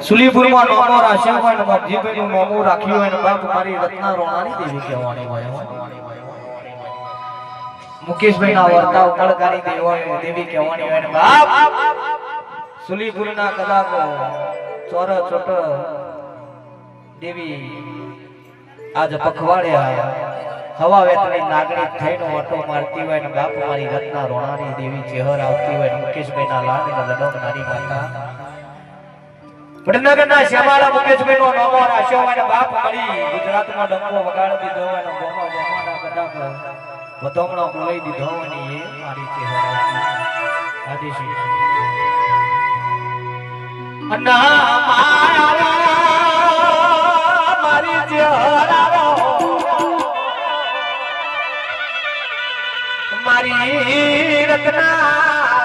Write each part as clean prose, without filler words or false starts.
સુલીપુરમાં નોમો રાખ્યો હોય ને બાપ જીભનું નોમો રાખ્યું હોય ને બાપ મારી રત્ના રોણાની દેવી કહેવાની હોય મુકેશભાઈ ના વર્તાવ પડકારી દેવી કહેવાની હોય ને બાપ સુલીપુરના કદાચ ચોર ચોટ દેવી આજ પખવાડ્યા હવા વેતની નાગણી થઈને ઓટો મારતી હોય ને બાપ મારી રત્ના રોણાની દેવી ચહેર આવતી હોય મુકેશભાઈ ના લાડને લડવનારી માતા વડનગરના શ્યામાળા મુકેશભાઈ નો નામો રાખ્યો હોય ને બાપ મારી ગુજરાતમાં ડંકો વગાડી દીધો હોય ને ગોમા ગોમાના કદાચ વધમણો બોલાઈ દીધો હોય ને એ મારી ચહેર આદેશી અન્ના મારી ચહેર મારી રત્ના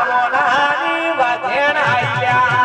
રોણાની વાધેણ આયા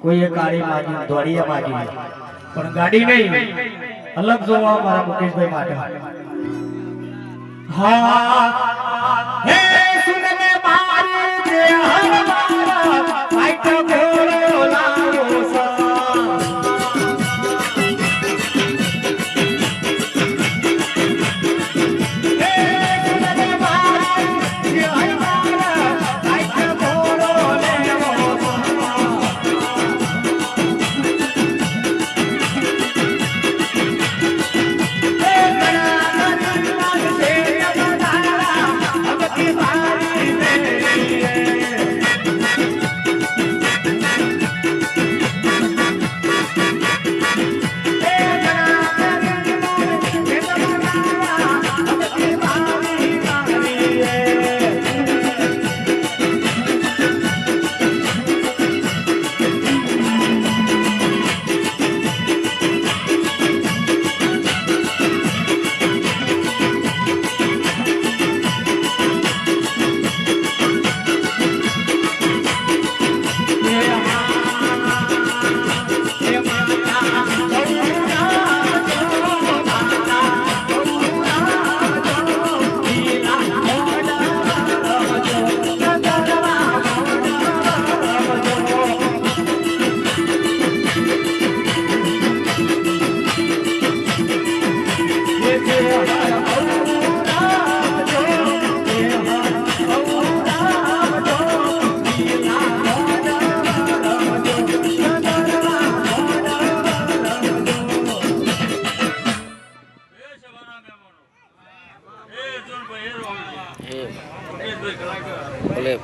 કોઈ કાળી માજી દોડીયા માજી પણ ગાડી નહીં અલગ જોવા મારા મુકેશભાઈ માટે હા હે સુન મે મારી જે હર મારા ફાઈટ ભોળો લાવો ભલે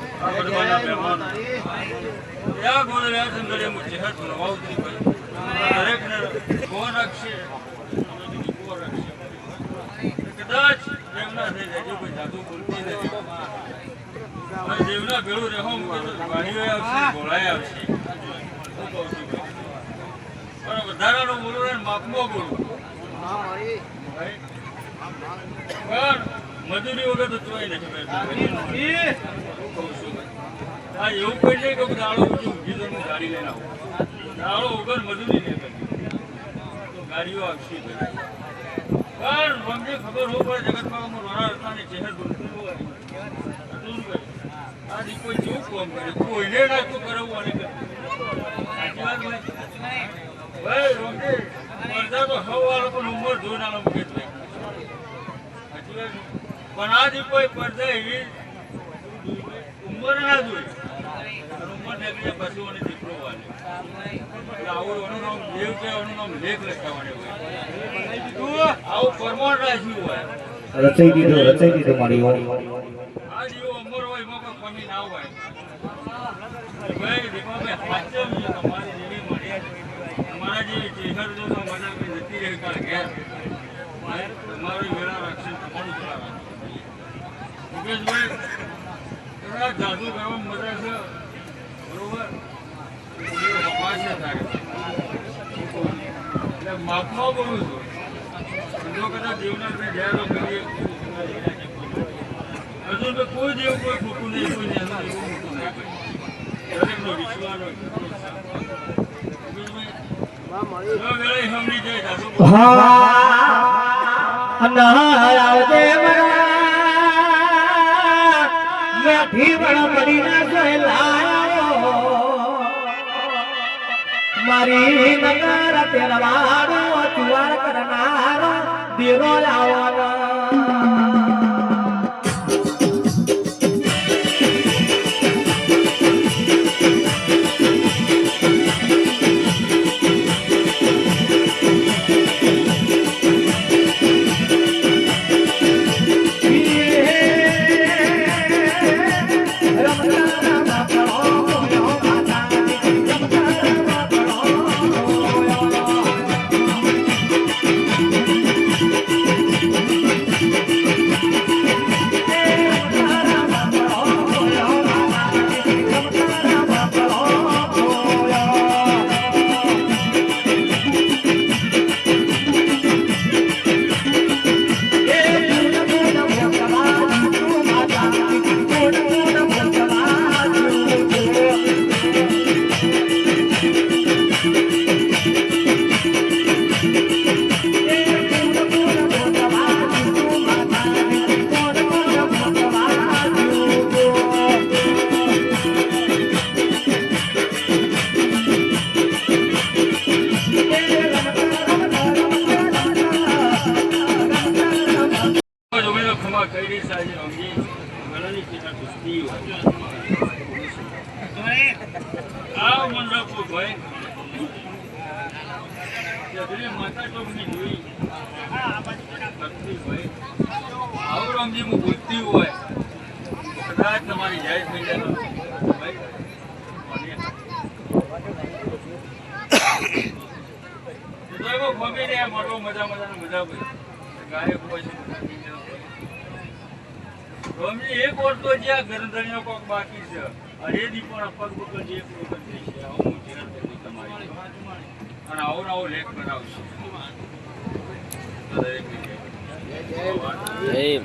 કદાચ દેવના થઈ જાય કોઈ જાદુ બોલતી નથી દેવના ભેળું રહેવો વાણીઓ આવશે બોલાય આવશે પણ વધારાનું બોલું ને માપમાં બોલું પણ મજૂરી વગર તો ચોઈ નથી આ એવું કોઈ નહીં કે દાડો પછી ઊંઘી તો હું ગાડી લઈને આવું દાડો વગર મજૂરી નહીં કરી તો ગાડીઓ આવશે પણ મને ખબર હોય પડે જગતમાં રોણા રત્નાની ચહેર બોલતું હોય આ કોઈ જેવું કામ કરે કોઈને ના તો કરવું અને સાચી વાત ભાઈ રોમજી પડદા તો સવાલો પણ ઉંમર જોઈને આલો મૂકે છે સાચી વાત પણ આ દી કોઈ પડદા એવી ઉંમર ના જોઈ ઉંમર નીકળે પશુઓને દીકરો વાલે આવું એનું નામ દેવ કે એનું નામ લેખ લખાવવાની હોય આવું પરમાણ રાખ્યું હોય રચાઈ દીધું મારી ઓમ આ જેવો અમર હોય એમાં કોઈ કમી ના હોય ભાઈ દીપાભાઈ સાચે તમારી જેવી મળ્યા તમારા જેવી ચેહર જો મજા કઈ જતી રહી કાળ ઘેર તમારી વેળા રાખશે તમારું વેળા રાખશે મુકેશભાઈ થોડા જાદુ કરવામાં મજા છે બરોબર હપાશે થાય એટલે માપમાં બોલું છું જો કદાચ દેવનાથને જયારે કરીએ હજુ તો કોઈ જેવું કોઈ ખોટું નહીં કોઈ જેવું ખોટું નહીં દરેકનો વિશ્વાસ હોય વેળે સમજી જાય જાદુ આવજે મેઠી પણ પડી ના જોયેલા મારી નગર તેરવાડો ચુવાર કરનારો દીરો લાવવાનો માતા ચોકની જોઈ આવું રમજી હું બોલતી હોય કદાચ તમારી જાય થઈ જાય મમ્મી ને મોટો મજા મજા ગાયક હોય છે રમજી એક વર્ષ તો જ્યાં ગરદણીઓ કોક બાકી છે હરેદી પણ પગ પગ જે પ્રોગ્રામ થઈ છે આવું હું ચેનલ કરી તમારી અને આવો લેખ બનાવશું જય